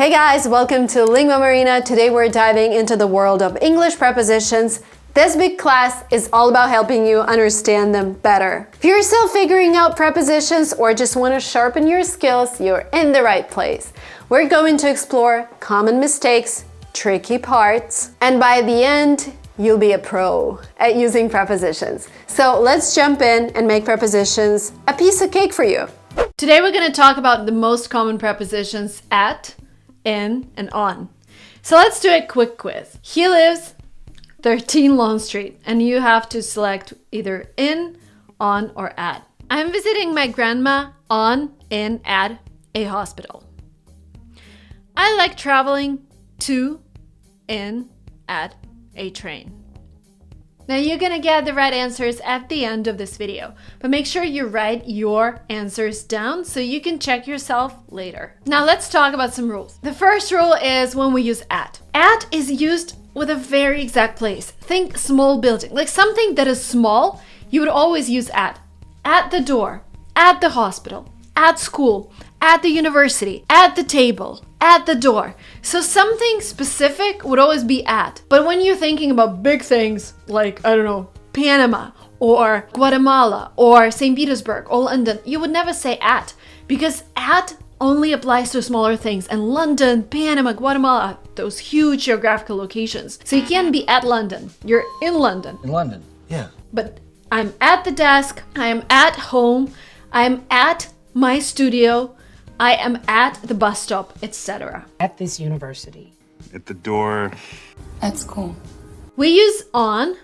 Hey guys, welcome to linguamarina. Today we're diving into the world of English prepositions. This big class is all about helping you understand them better. If you're still figuring out prepositions or just want to sharpen your skills, you're in the right place. We're going to explore common mistakes, tricky parts, and by the end, you'll be a pro at using prepositions. So let's jump in and make prepositions a piece of cake for you. Today we're going to talk about the most common prepositions at, in, and on. So let's do a quick quiz. He lives 13 Lawn Street, and you have to select either in, on, or at. I'm visiting my grandma on, in, at a hospital. I like traveling to, in, at a train. Now you're gonna get the right answers at the end of this video, but make sure you write your answers down so you can check yourself later. Now let's talk about some rules. The first rule is when we use at. At is used with a very exact place. Think small building, like something that is small, you would always use at. At the door, at the hospital, at school, at the university, at the table, at the door. So something specific would always be at. But when you're thinking about big things like, I don't know, Panama or Guatemala or St. Petersburg or London, you would never say at, because at only applies to smaller things, and London, Panama, Guatemala, those huge geographical locations. So you can't be at London, you're in London. In London, yeah. But I'm at the desk, I am at home, I'm at my studio, I am at the bus stop, etc. At this university. At the door. At school. We use on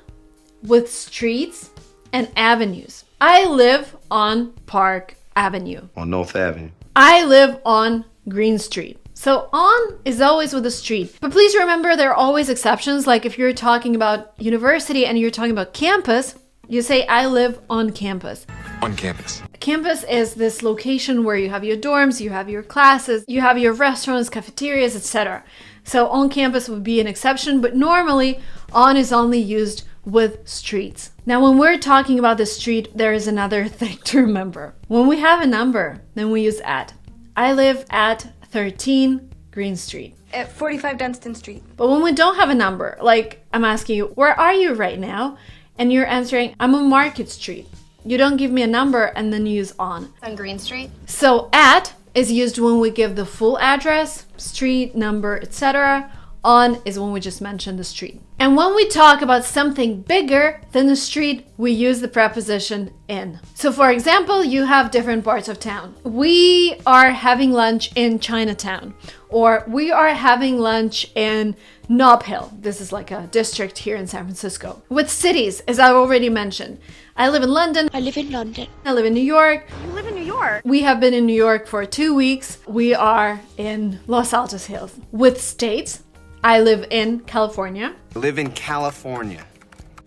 with streets and avenues. I live on Park Avenue. On North Avenue. I live on Green Street. So on is always with a street. But please remember there are always exceptions. Like if you're talking about university and you're talking about campus, you say I live on campus. On campus. Campus is this location where you have your dorms, you have your classes, you have your restaurants, cafeterias, etc. So on campus would be an exception, but normally on is only used with streets. Now when we're talking about the street, there is another thing to remember. When we have a number, then we use at. I live at 13 Green Street. At 45 Dunstan Street. But when we don't have a number, like I'm asking you, where are you right now? And you're answering, I'm on Market Street. You don't give me a number and then use on. On Green Street. So at is used when we give the full address, street, number, etc. On is when we just mention the street. And when we talk about something bigger than the street, we use the preposition in. So for example, you have different parts of town. We are having lunch in Chinatown, or we are having lunch in Nob Hill. This is like a district here in San Francisco. With cities, as I already mentioned, I live in London. I live in London. I live in New York. You live in New York. We have been in New York for 2 weeks. We are in Los Altos Hills. With states, I live in California. I live in California.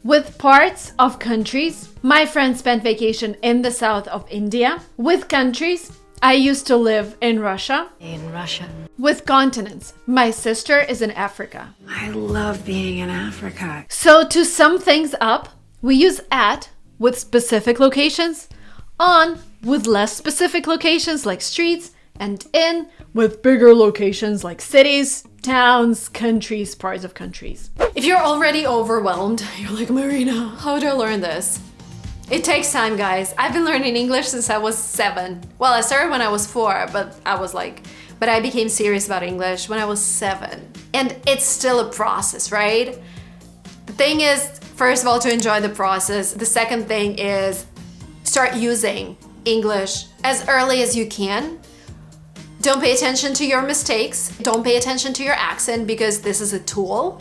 With parts of countries, my friend spent vacation in the south of India. With countries, I used to live in Russia. In Russia. With continents, my sister is in Africa. I love being in Africa. So to sum things up, we use at with specific locations, on with less specific locations like streets, and in with bigger locations like cities, towns, countries, parts of countries. If you're already overwhelmed, you're like, Marina, how do I learn this? It takes time, guys. I've been learning English since I was 7. Well, I started when I was 4, but I became serious about English when I was 7. And it's still a process, right? The thing is, first of all, to enjoy the process. The second thing is start using English as early as you can. Don't pay attention to your mistakes. Don't pay attention to your accent, because this is a tool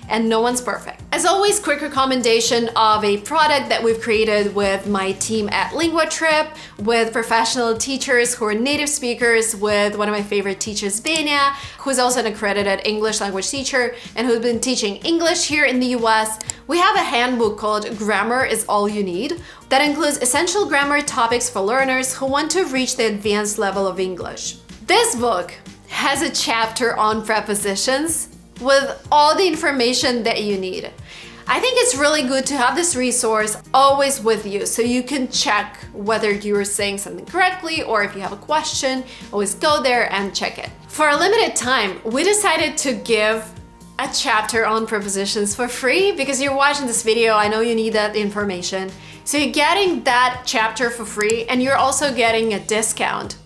and no one's perfect. As always, quick recommendation of a product that we've created with my team at LinguaTrip, with professional teachers who are native speakers, with one of my favorite teachers, Benia, who's also an accredited English language teacher and who's been teaching English here in the US. We have a handbook called Grammar is All You Need that includes essential grammar topics for learners who want to reach the advanced level of English. This book has a chapter on prepositions with all the information that you need. I think it's really good to have this resource always with you so you can check whether you're saying something correctly, or if you have a question, always go there and check it. For a limited time, we decided to give a chapter on prepositions for free because you're watching this video. I know you need that information. So you're getting that chapter for free, and you're also getting a discount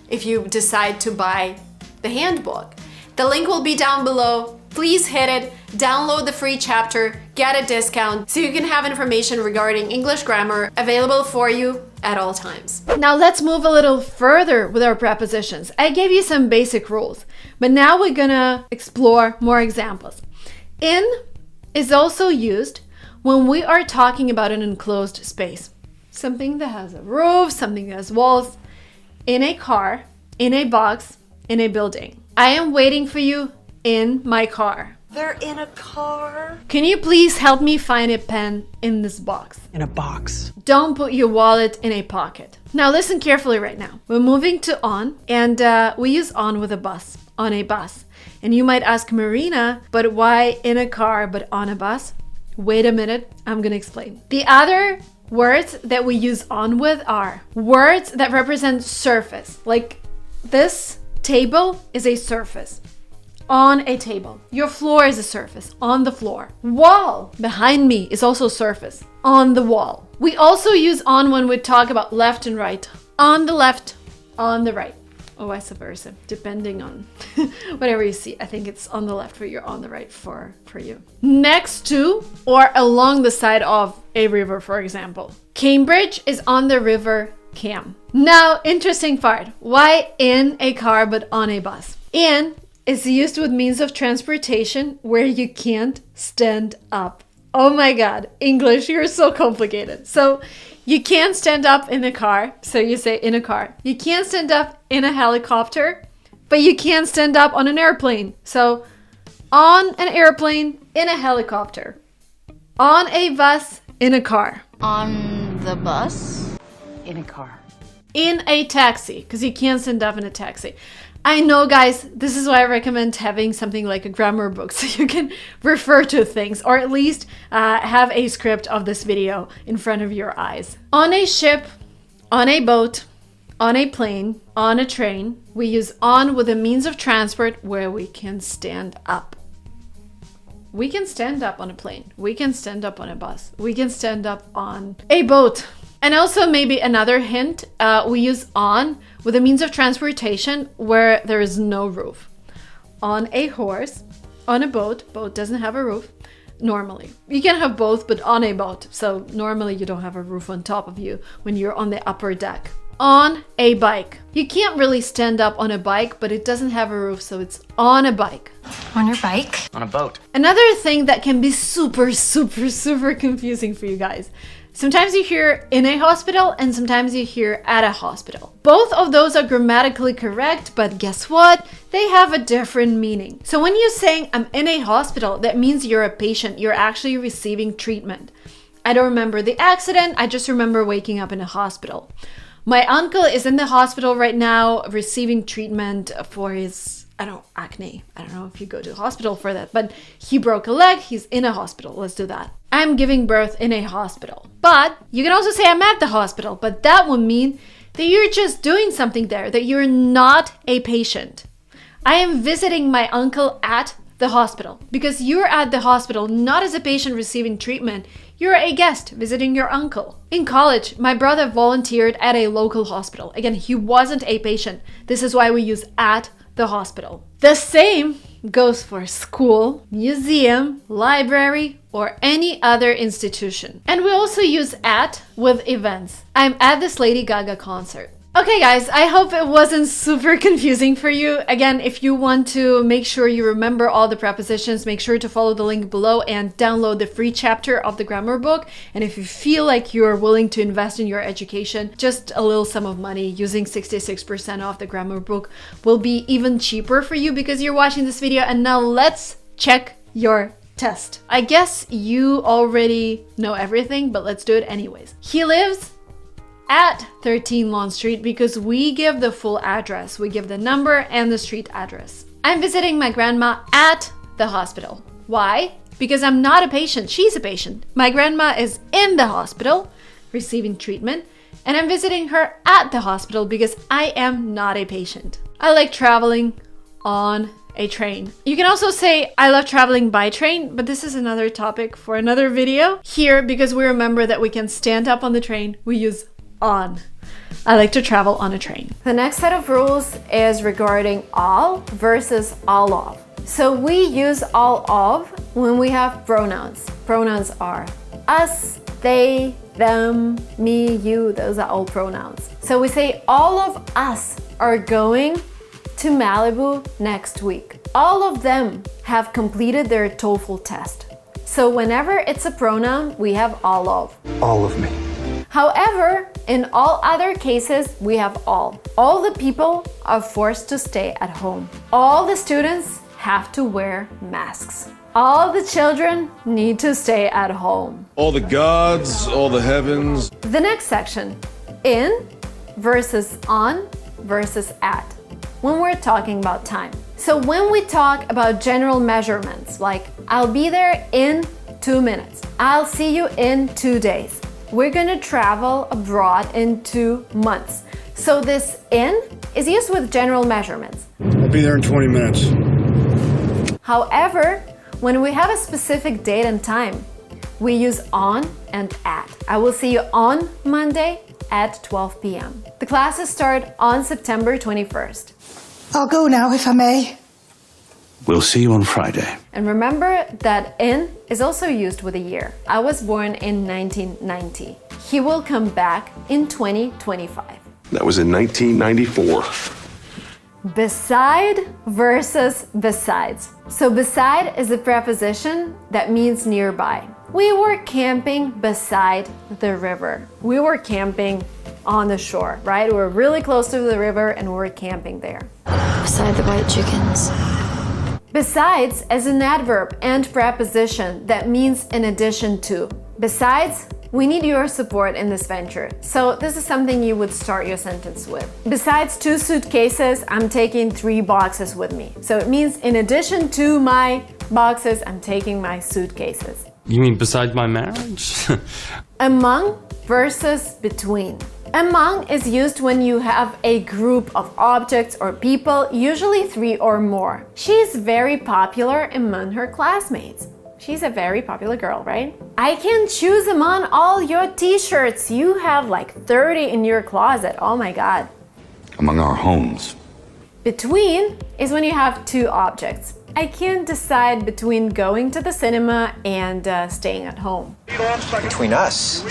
if you decide to buy the handbook. The link will be down below. Please hit it, download the free chapter, get a discount so you can have information regarding English grammar available for you at all times. Now let's move a little further with our prepositions. I gave you some basic rules, but now we're gonna explore more examples. In is also used when we are talking about an enclosed space. Something that has a roof, something that has walls, in a car, in a box, in a building. I am waiting for you in my car. They're in a car. Can you please help me find a pen in this box? In a box. Don't put your wallet in a pocket. Now listen carefully right now. We're moving to on, and we use on with a bus, on a bus. And you might ask, Marina, but why in a car but on a bus? Wait a minute, I'm gonna explain. The other words that we use on with are words that represent surface. Like this table is a surface. On a table. Your floor is a surface. On the floor. Wall behind me is also surface. On the wall. We also use on when we talk about left and right. On the left, on the right. Or vice versa, depending on whatever you see. I think it's on the left for you, on the right for you. Next to or along the side of a river, for example. Cambridge is on the river Cam. Now, interesting part. Why in a car but on a bus? In is used with means of transportation where you can't stand up. Oh my God, English, you're so complicated. So you can't stand up in a car. So you say in a car. You can't stand up in a helicopter, but you can't stand up on an airplane. So on an airplane, in a helicopter. On a bus, in a car. On the bus? In a car. In a taxi, because you can't stand up in a taxi. I know, guys, this is why I recommend having something like a grammar book so you can refer to things, or at least have a script of this video in front of your eyes. On a ship, on a boat, on a plane, on a train, we use on with a means of transport where we can stand up. We can stand up on a plane. We can stand up on a bus. We can stand up on a boat. And also maybe another hint, we use on with a means of transportation where there is no roof. On a horse, on a boat doesn't have a roof, normally. You can have both, but on a boat. So normally you don't have a roof on top of you when you're on the upper deck. On a bike. You can't really stand up on a bike, but it doesn't have a roof, so it's on a bike. On your bike? On a boat. Another thing that can be super confusing for you guys. Sometimes you hear in a hospital and sometimes you hear at a hospital. Both of those are grammatically correct, but guess what? They have a different meaning. So when you're saying I'm in a hospital, that means you're a patient. You're actually receiving treatment. I don't remember the accident. I just remember waking up in a hospital. My uncle is in the hospital right now receiving treatment for his acne. I don't know if you go to the hospital for that, but he broke a leg. He's in a hospital. Let's do that. I'm giving birth in a hospital. But you can also say I'm at the hospital, but that would mean that you're just doing something there, that you're not a patient. I am visiting my uncle at the hospital because you're at the hospital not as a patient receiving treatment. You're a guest visiting your uncle. In college, my brother volunteered at a local hospital. Again, he wasn't a patient. This is why we use at the hospital. The same goes for school, museum, library, or any other institution. And we also use at with events. I'm at this Lady Gaga concert. Okay guys, I hope it wasn't super confusing for you. Again, if you want to make sure you remember all the prepositions, make sure to follow the link below and download the free chapter of the grammar book. And if you feel like you're willing to invest in your education, just a little sum of money using 66% off the grammar book will be even cheaper for you because you're watching this video. And now let's check your test. I guess you already know everything, but let's do it anyways. He lives at 13 Lawn Street because we give the full address. We give the number and the street address. I'm visiting my grandma at the hospital. Why? Because I'm not a patient. She's a patient. My grandma is in the hospital receiving treatment, and I'm visiting her at the hospital because I am not a patient. I like traveling on a train. You can also say, I love traveling by train, but this is another topic for another video. Here, because we remember that we can stand up on the train, we use on. I like to travel on a train. The next set of rules is regarding all versus all of. So we use all of when we have pronouns. Pronouns are us, they, them, me, you. Those are all pronouns. So we say all of us are going to Malibu next week. All of them have completed their TOEFL test. So whenever it's a pronoun, we have all of. All of me. However, in all other cases, we have all. All the people are forced to stay at home. All the students have to wear masks. All the children need to stay at home. All the gods, all the heavens. The next section, in versus on versus at, when we're talking about time. So when we talk about general measurements, like I'll be there in 2 minutes, I'll see you in 2 days, we're gonna travel abroad in 2 months. So this in is used with general measurements. I'll be there in 20 minutes. However, when we have a specific date and time, we use on and at. I will see you on Monday at 12 p.m. The classes start on September 21st. I'll go now if I may. We'll see you on Friday. And remember that in is also used with a year. I was born in 1990. He will come back in 2025. That was in 1994. Beside versus besides. So beside is a preposition that means nearby. We were camping beside the river. We were camping on the shore, right? We were really close to the river and we were camping there. Beside the white chickens. Besides is an adverb and preposition that means in addition to. Besides, we need your support in this venture. So this is something you would start your sentence with. Besides 2 suitcases, I'm taking 3 boxes with me. So it means in addition to my boxes, I'm taking my suitcases. You mean besides my marriage? Among versus between. Among is used when you have a group of objects or people, usually 3 or more. She's very popular among her classmates. She's a very popular girl, right? I can choose among all your t-shirts. You have like 30 in your closet. Oh my God. Among our homes. Between is when you have 2 objects. I can't decide between going to the cinema and staying at home. Between us.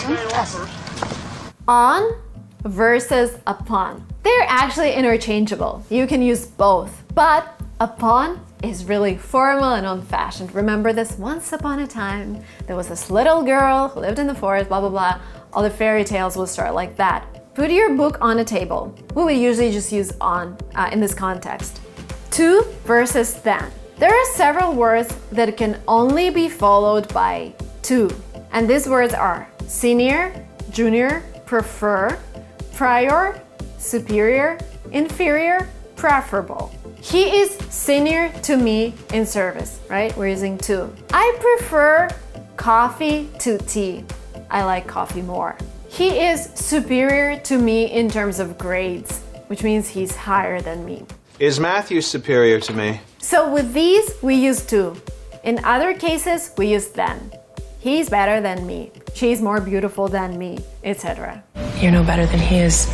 On versus upon. They're actually interchangeable. You can use both, but upon is really formal and old-fashioned. Remember this? Once upon a time, there was this little girl who lived in the forest, blah, blah, blah. All the fairy tales will start like that. Put your book on a table. We would usually just use on in this context. To versus than. There are several words that can only be followed by to. And these words are senior, junior, prefer, prior, superior, inferior, preferable. He is senior to me in service, right? We're using to. I prefer coffee to tea. I like coffee more. He is superior to me in terms of grades, which means he's higher than me. Is Matthew superior to me? So with these, we use to. In other cases, we use than. He's better than me. She's more beautiful than me, etc. You're no better than he is.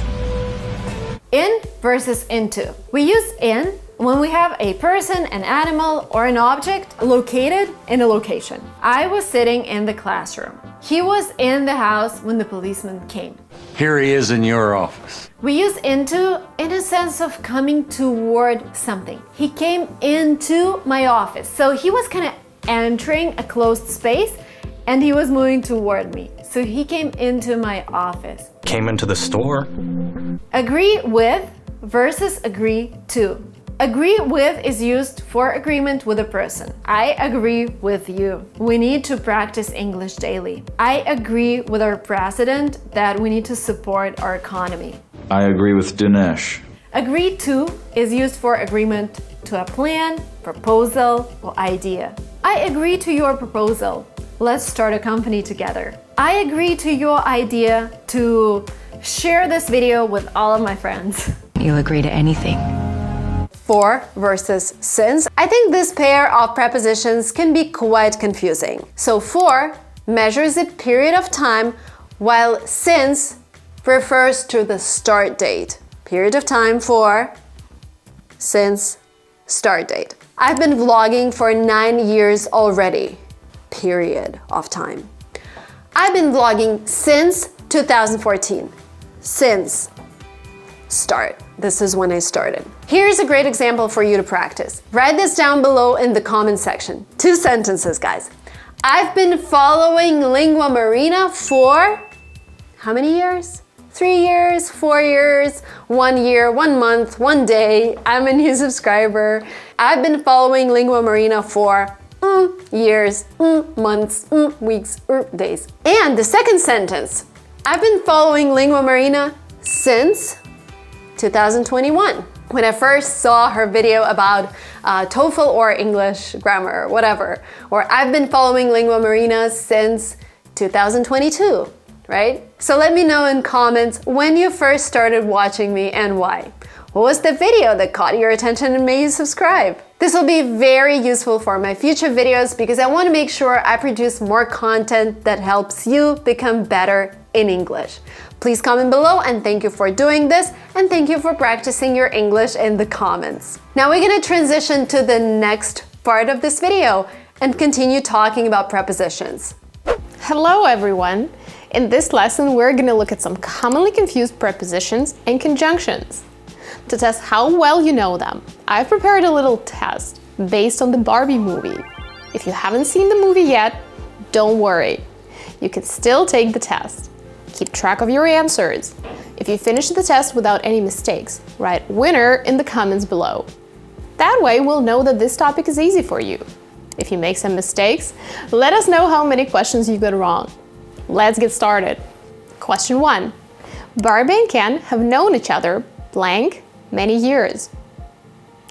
In versus into. We use in when we have a person, an animal, or an object located in a location. I was sitting in the classroom. He was in the house when the policeman came. Here he is in your office. We use into in a sense of coming toward something. He came into my office. So he was kind of entering a closed space and he was moving toward me. So he came into my office. Came into the store. Agree with versus agree to. Agree with is used for agreement with a person. I agree with you. We need to practice English daily. I agree with our president that we need to support our economy. I agree with Dinesh. Agree to is used for agreement to a plan, proposal, or idea. I agree to your proposal. Let's start a company together. I agree to your idea to share this video with all of my friends. You'll agree to anything. for versus since, I think this pair of prepositions can be quite confusing. So for measures a period of time, while since refers to the start date. Period of time for, since, start date. I've been vlogging for 9 years already. Period of time. I've been vlogging since 2014. Since, start. This is when I started. Here's a great example for you to practice. Write this down below in the comment section. 2 sentences, guys. I've been following linguamarina for how many years? 3 years, 4 years, 1 year, 1 month, 1 day. I'm a new subscriber. I've been following linguamarina for years, months, weeks, days. And the second sentence, I've been following linguamarina since 2021. When I first saw her video about TOEFL or English grammar or whatever, or I've been following linguamarina since 2022, right? So let me know in comments when you first started watching me and why. What was the video that caught your attention and made you subscribe? This will be very useful for my future videos because I want to make sure I produce more content that helps you become better in English. Please comment below and thank you for doing this and thank you for practicing your English in the comments. Now we're going to transition to the next part of this video and continue talking about prepositions. Hello everyone! In this lesson we're going to look at some commonly confused prepositions and conjunctions. To test how well you know them, I've prepared a little test based on the Barbie movie. If you haven't seen the movie yet, don't worry. You can still take the test. Keep track of your answers. If you finish the test without any mistakes, write winner in the comments below. That way we'll know that this topic is easy for you. If you make some mistakes, let us know how many questions you got wrong. Let's get started. Question 1. Barbie and Ken have known each other blank many years.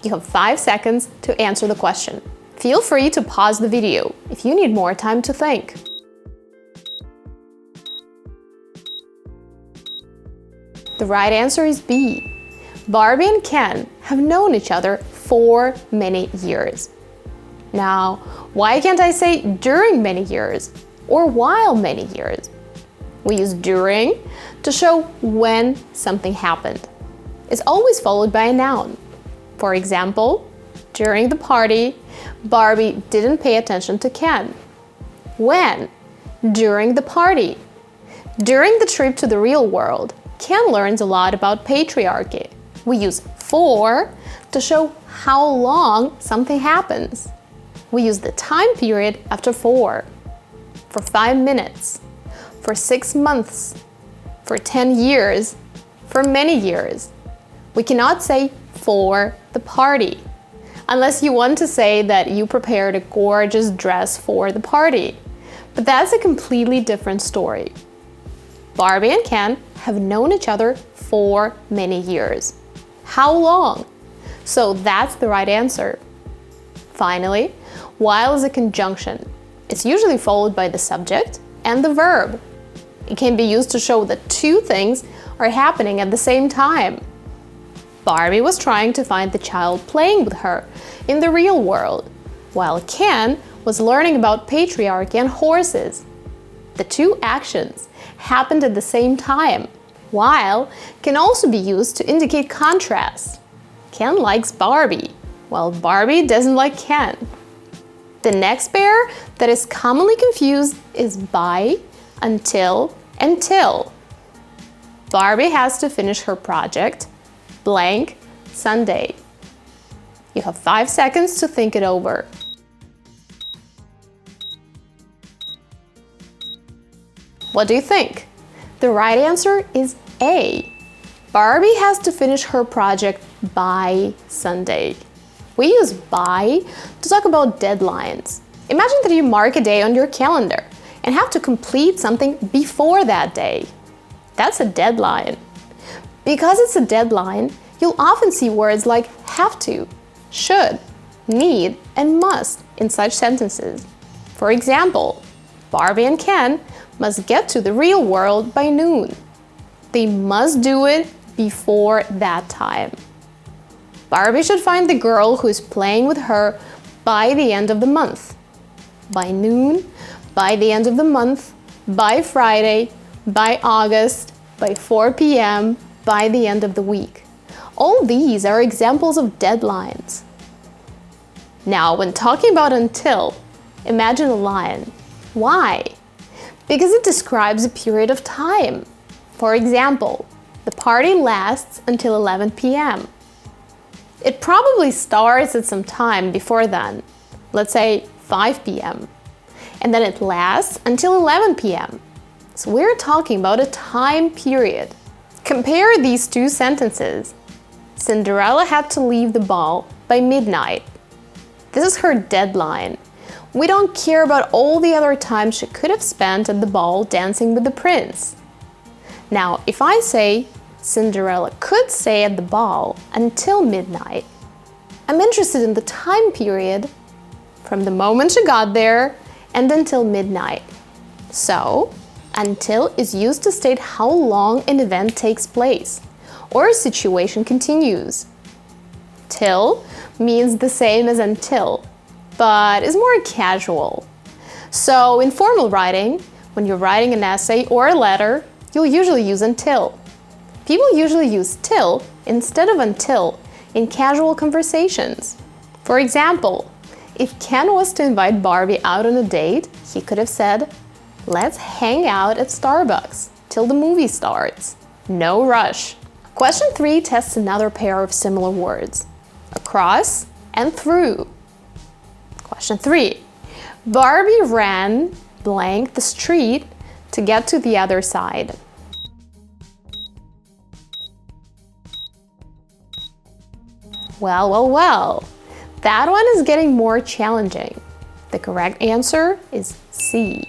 You have 5 seconds to answer the question. Feel free to pause the video if you need more time to think. The right answer is B. Barbie and Ken have known each other for many years. Now, why can't I say during many years or while many years? We use during to show when something happened. It's always followed by a noun. For example, during the party, Barbie didn't pay attention to Ken. When? During the party. During the trip to the real world, Ken learns a lot about patriarchy. We use for to show how long something happens. We use the time period after for 5 minutes, for 6 months, for 10 years, for many years. We cannot say for the party, unless you want to say that you prepared a gorgeous dress for the party. But that's a completely different story. Barbie and Ken have known each other for many years. How long? So that's the right answer. Finally, while is a conjunction. It's usually followed by the subject and the verb. It can be used to show that 2 things are happening at the same time. Barbie was trying to find the child playing with her in the real world, while Ken was learning about patriarchy and horses. The 2 actions happened at the same time. While can also be used to indicate contrast. Ken likes Barbie, while Barbie doesn't like Ken. The next pair that is commonly confused is by, until, and till. Barbie has to finish her project blank Sunday. You have 5 seconds to think it over. What do you think? The right answer is A. Barbie has to finish her project by Sunday. We use by to talk about deadlines. Imagine that you mark a day on your calendar and have to complete something before that day. That's a deadline. Because it's a deadline, you'll often see words like have to, should, need, and must in such sentences. For example, Barbie and Ken must get to the real world by noon. They must do it before that time. Barbie should find the girl who is playing with her by the end of the month. By noon, by the end of the month, by Friday, by August, by 4 p.m., by the end of the week. All these are examples of deadlines. Now, when talking about until, imagine a line. Why? Because it describes a period of time. For example, the party lasts until 11 p.m. It probably starts at some time before then, let's say 5 p.m. And then it lasts until 11 p.m. So we're talking about a time period. Compare these two sentences. Cinderella had to leave the ball by midnight. This is her deadline. We don't care about all the other time she could have spent at the ball dancing with the prince. Now, if I say Cinderella could stay at the ball until midnight, I'm interested in the time period from the moment she got there and until midnight. So, until is used to state how long an event takes place or a situation continues. Till means the same as until, but is more casual. So in formal writing, when you're writing an essay or a letter, you'll usually use until. People usually use till instead of until in casual conversations. For example, if Ken was to invite Barbie out on a date, he could have said, "Let's hang out at Starbucks till the movie starts. No rush." Question 3 tests another pair of similar words, across and through. Question 3. Barbie ran blank the street to get to the other side. Well. That one is getting more challenging. The correct answer is C.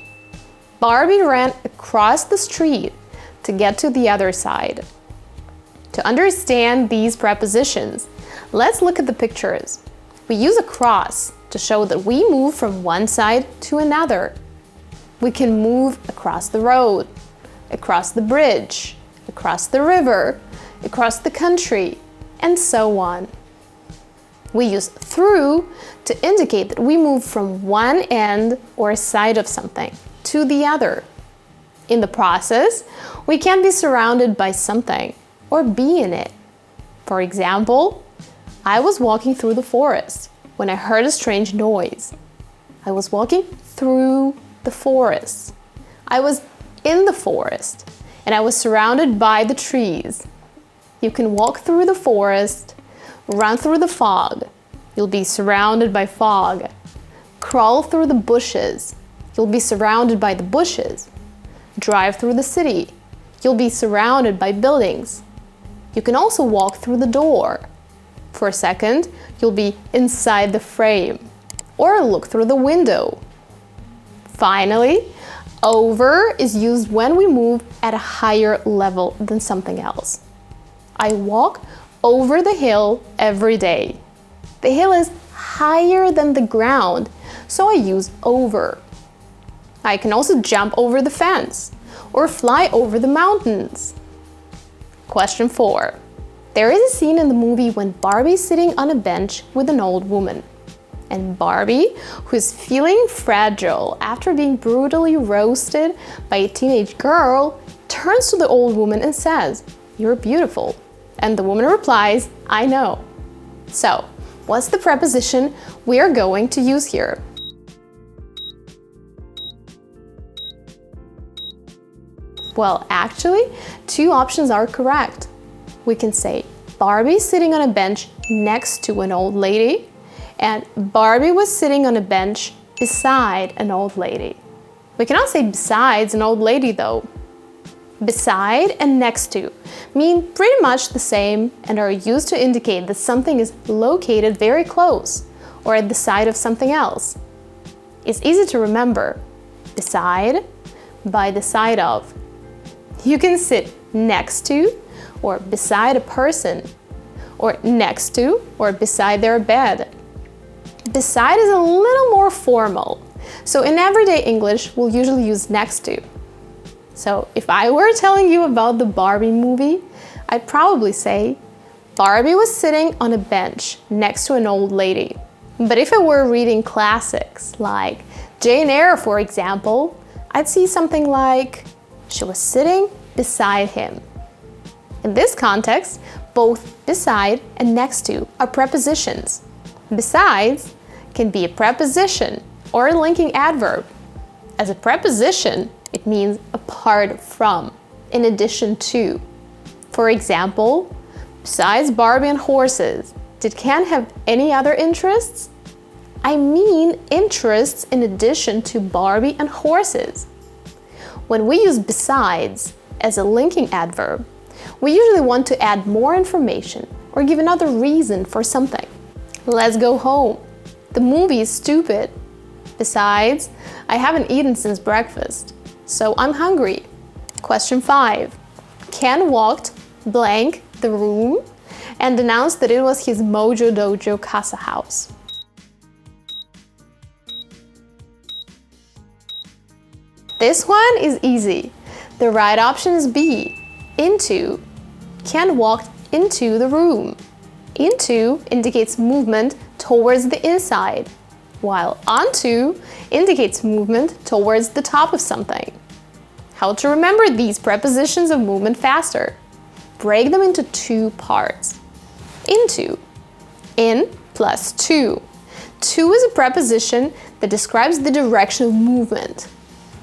Barbie ran across the street to get to the other side. To understand these prepositions, let's look at the pictures. We use across to show that we move from one side to another. We can move across the road, across the bridge, across the river, across the country, and so on. We use through to indicate that we move from one end or side of something to the other. In the process, we can be surrounded by something or be in it. For example, I was walking through the forest when I heard a strange noise. I was walking through the forest. I was in the forest and I was surrounded by the trees. You can walk through the forest, run through the fog. You'll be surrounded by fog. Crawl through the bushes. You'll be surrounded by the bushes. Drive through the city. You'll be surrounded by buildings. You can also walk through the door. For a second, you'll be inside the frame. Or look through the window. Finally, over is used when we move at a higher level than something else. I walk over the hill every day. The hill is higher than the ground, so I use over. I can also jump over the fence or fly over the mountains. Question 4. There is a scene in the movie when Barbie is sitting on a bench with an old woman. And Barbie, who is feeling fragile after being brutally roasted by a teenage girl, turns to the old woman and says, "You're beautiful." And the woman replies, "I know." So, what's the preposition we are going to use here? Well, actually, 2 options are correct. We can say Barbie sitting on a bench next to an old lady, and Barbie was sitting on a bench beside an old lady. We cannot say besides an old lady though. Beside and next to mean pretty much the same and are used to indicate that something is located very close or at the side of something else. It's easy to remember. Beside, by the side of. You can sit next to or beside a person, or next to or beside their bed. Beside is a little more formal, so in everyday English we'll usually use next to. So if I were telling you about the Barbie movie, I'd probably say Barbie was sitting on a bench next to an old lady. But if I were reading classics like Jane Eyre, for example, I'd see something like, she was sitting beside him. In this context, both beside and next to are prepositions. Besides can be a preposition or a linking adverb. As a preposition, it means apart from, in addition to. For example, besides Barbie and horses, did Ken have any other interests? I mean interests in addition to Barbie and horses. When we use besides as a linking adverb, we usually want to add more information or give another reason for something. Let's go home. The movie is stupid. Besides, I haven't eaten since breakfast, so I'm hungry. Question 5. Ken walked blank the room and announced that it was his Mojo Dojo Casa house. This one is easy. The right option is B, into. Ken walked into the room. Into indicates movement towards the inside, while onto indicates movement towards the top of something. How to remember these prepositions of movement faster? Break them into 2 parts. Into. In plus to. To is a preposition that describes the direction of movement.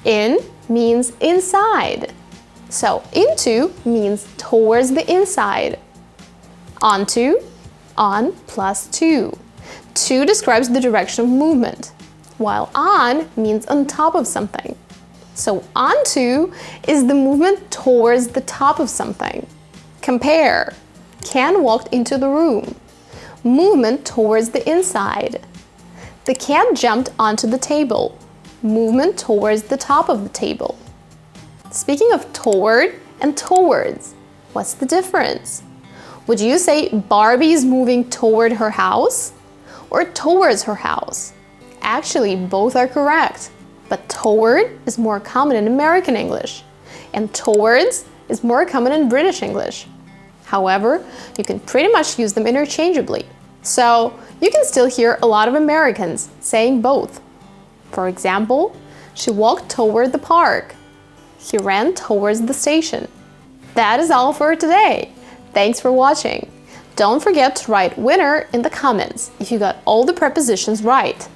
In means inside. So into means towards the inside. Onto, on plus to. To describes the direction of movement, while on means on top of something. So onto is the movement towards the top of something. Compare. Ken walked into the room. Movement towards the inside. The cat jumped onto the table. Movement towards the top of the table. Speaking of toward and towards, what's the difference? Would you say Barbie is moving toward her house or towards her house? Actually, both are correct, but toward is more common in American English, and towards is more common in British English. However, you can pretty much use them interchangeably, so you can still hear a lot of Americans saying both. For example, she walked toward the park. He ran towards the station. That is all for today. Thanks for watching. Don't forget to write winner in the comments if you got all the prepositions right.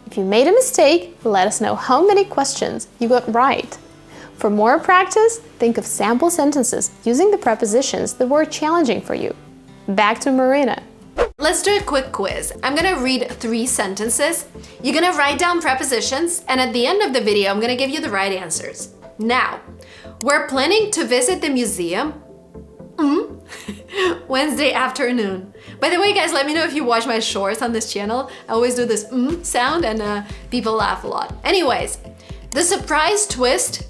If you made a mistake, let us know how many questions you got right. For more practice, think of sample sentences using the prepositions that were challenging for you. Back to Marina. Let's do a quick quiz. I'm gonna read 3 sentences. You're gonna write down prepositions, and at the end of the video, I'm gonna give you the right answers. Now, we're planning to visit the museum Wednesday afternoon. By the way, guys, let me know if you watch my shorts on this channel. I always do this sound and people laugh a lot. Anyways, the surprise twist,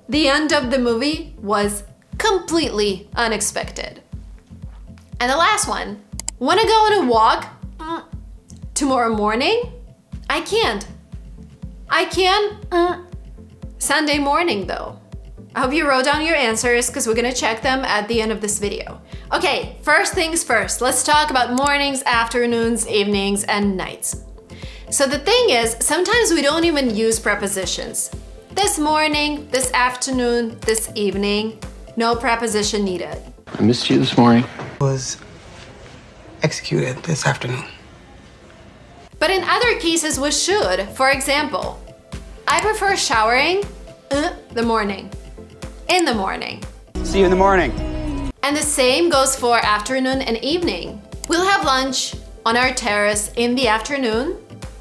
the end of the movie was completely unexpected. And the last one, wanna go on a walk tomorrow morning? I can't. I can Sunday morning though. I hope you wrote down your answers because we're gonna check them at the end of this video. Okay, first things first, let's talk about mornings, afternoons, evenings, and nights. So the thing is, sometimes we don't even use prepositions. This morning, this afternoon, this evening, no preposition needed. I missed you this morning. Was executed this afternoon. But in other cases we should. For example, I prefer showering the morning. In the morning. See you in the morning. And the same goes for afternoon and evening. We'll have lunch on our terrace in the afternoon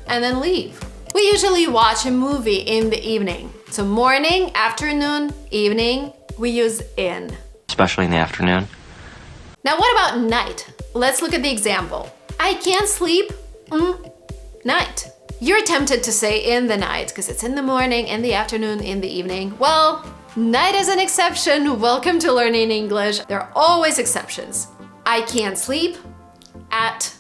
and then leave. We usually watch a movie in the evening. So morning, afternoon, evening, we use in. Especially in the afternoon. Now what about night? Let's look at the example. I can't sleep, night. You're tempted to say in the night because it's in the morning, in the afternoon, in the evening. Well, night is an exception. Welcome to learning English. There are always exceptions. I can't sleep at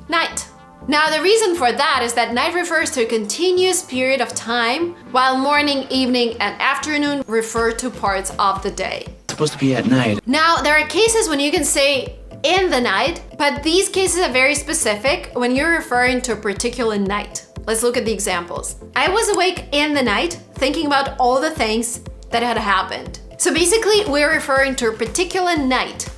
night. Now the reason for that is that night refers to a continuous period of time, while morning, evening, and afternoon refer to parts of the day. It's supposed to be at night. Now there are cases when you can say in the night, but these cases are very specific when you're referring to a particular night. Let's look at the examples. I was awake in the night thinking about all the things that had happened. So basically, we're referring to a particular night.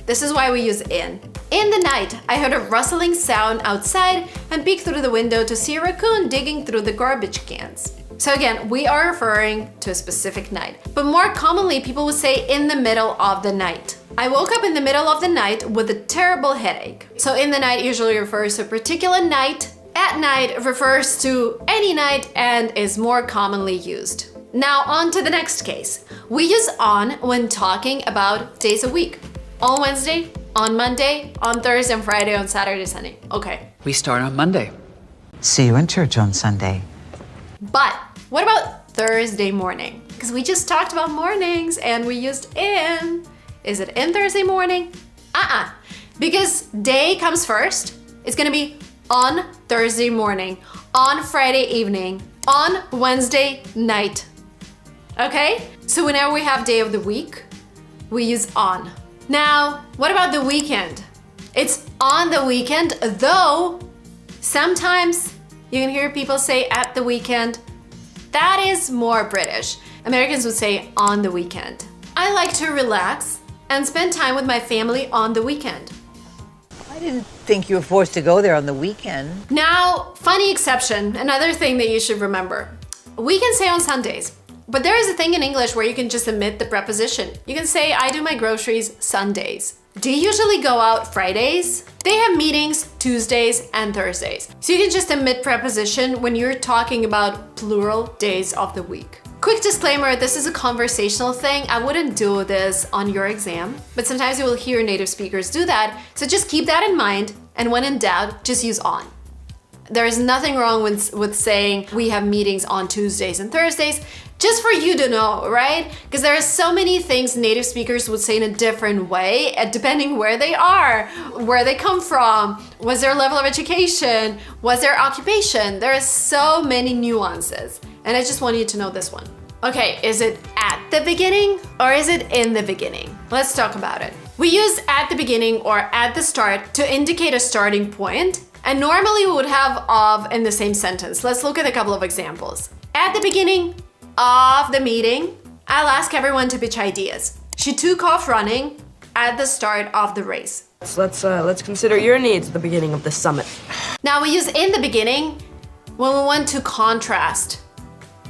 This is why we use in. In the night, I heard a rustling sound outside and peeked through the window to see a raccoon digging through the garbage cans. So again, we are referring to a specific night. But more commonly, people would say in the middle of the night. I woke up in the middle of the night with a terrible headache. So in the night usually refers to a particular night. At night refers to any night and is more commonly used. Now on to the next case. We use on when talking about days a week. On Wednesday, on Monday, on Thursday, on Friday, on Saturday, Sunday. Okay. We start on Monday. See you in church on Sunday. But what about Thursday morning? Because we just talked about mornings and we used in. Is it in Thursday morning? Because day comes first. It's gonna be on Thursday morning, on Friday evening, on Wednesday night. Okay? So whenever we have day of the week, we use on. Now, what about the weekend? It's on the weekend, though sometimes you can hear people say at the weekend. That is more British. Americans would say on the weekend. I like to relax and spend time with my family on the weekend. I didn't think you were forced to go there on the weekend. Now, funny exception, another thing that you should remember. We can say on Sundays, but there is a thing in English where you can just omit the preposition. You can say, I do my groceries Sundays. Do you usually go out Fridays? They have meetings Tuesdays and Thursdays. So you can just omit preposition when you're talking about plural days of the week. Quick disclaimer, this is a conversational thing. I wouldn't do this on your exam, but sometimes you will hear native speakers do that. So just keep that in mind, and when in doubt, just use on. There is nothing wrong with saying we have meetings on Tuesdays and Thursdays, just for you to know, right? Because there are so many things native speakers would say in a different way, depending where they are, where they come from, what's their level of education, what's their occupation. There are so many nuances, and I just want you to know this one. Okay, is it at the beginning or is it in the beginning? Let's talk about it. We use at the beginning or at the start to indicate a starting point, and normally we would have of in the same sentence. Let's look at a couple of examples. At the beginning of the meeting, I'll ask everyone to pitch ideas. She took off running at the start of the race. Let's consider your needs at the beginning of the summit. Now we use in the beginning when we want to contrast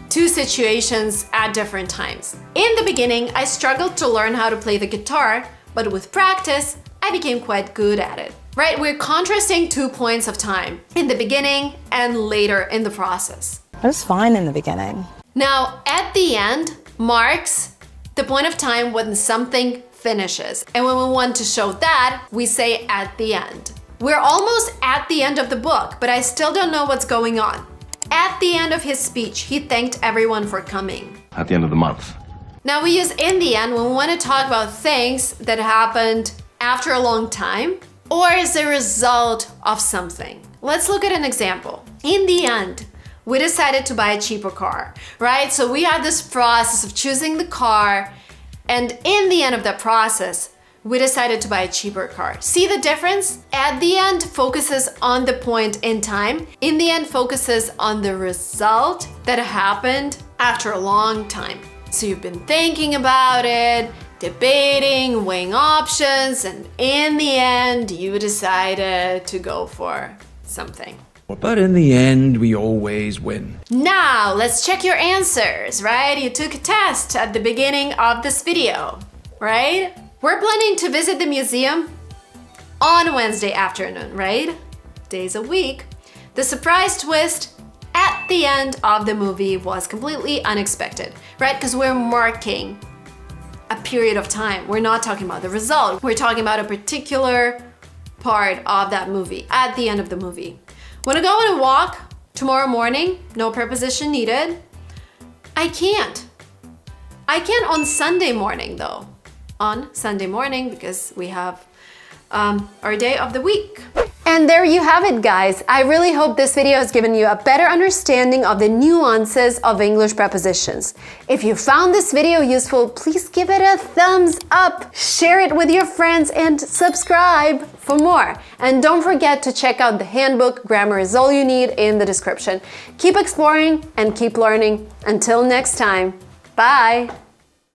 two situations at different times. In the beginning, I struggled to learn how to play the guitar, but with practice, I became quite good at it. Right? We're contrasting 2 points of time, in the beginning and later in the process. I was fine in the beginning. Now, at the end marks the point of time when something finishes. And when we want to show that, we say at the end. We're almost at the end of the book, but I still don't know what's going on. At the end of his speech, he thanked everyone for coming. At the end of the month. Now we use in the end when we want to talk about things that happened after a long time or as a result of something. Let's look at an example. In the end, we decided to buy a cheaper car, right? So we had this process of choosing the car, and in the end of that process, we decided to buy a cheaper car. See the difference? At the end focuses on the point in time. In the end focuses on the result that happened after a long time. So you've been thinking about it, debating, weighing options, and in the end, you decided to go for something. But in the end, we always win. Now, let's check your answers, right? You took a test at the beginning of this video, right? We're planning to visit the museum on Wednesday afternoon, right? Days a week. The surprise twist at the end of the movie was completely unexpected, right? Because we're marking a period of time. We're not talking about the result. We're talking about a particular part of that movie at the end of the movie. Wanna go on a walk tomorrow morning? No preposition needed. I can't. I can on Sunday morning though. On Sunday morning because we have our day of the week. And there you have it, guys. I really hope this video has given you a better understanding of the nuances of English prepositions. If you found this video useful, please give it a thumbs up, share it with your friends, and subscribe for more. And don't forget to check out the handbook, Grammar is All You Need, in the description. Keep exploring and keep learning. Until next time, bye!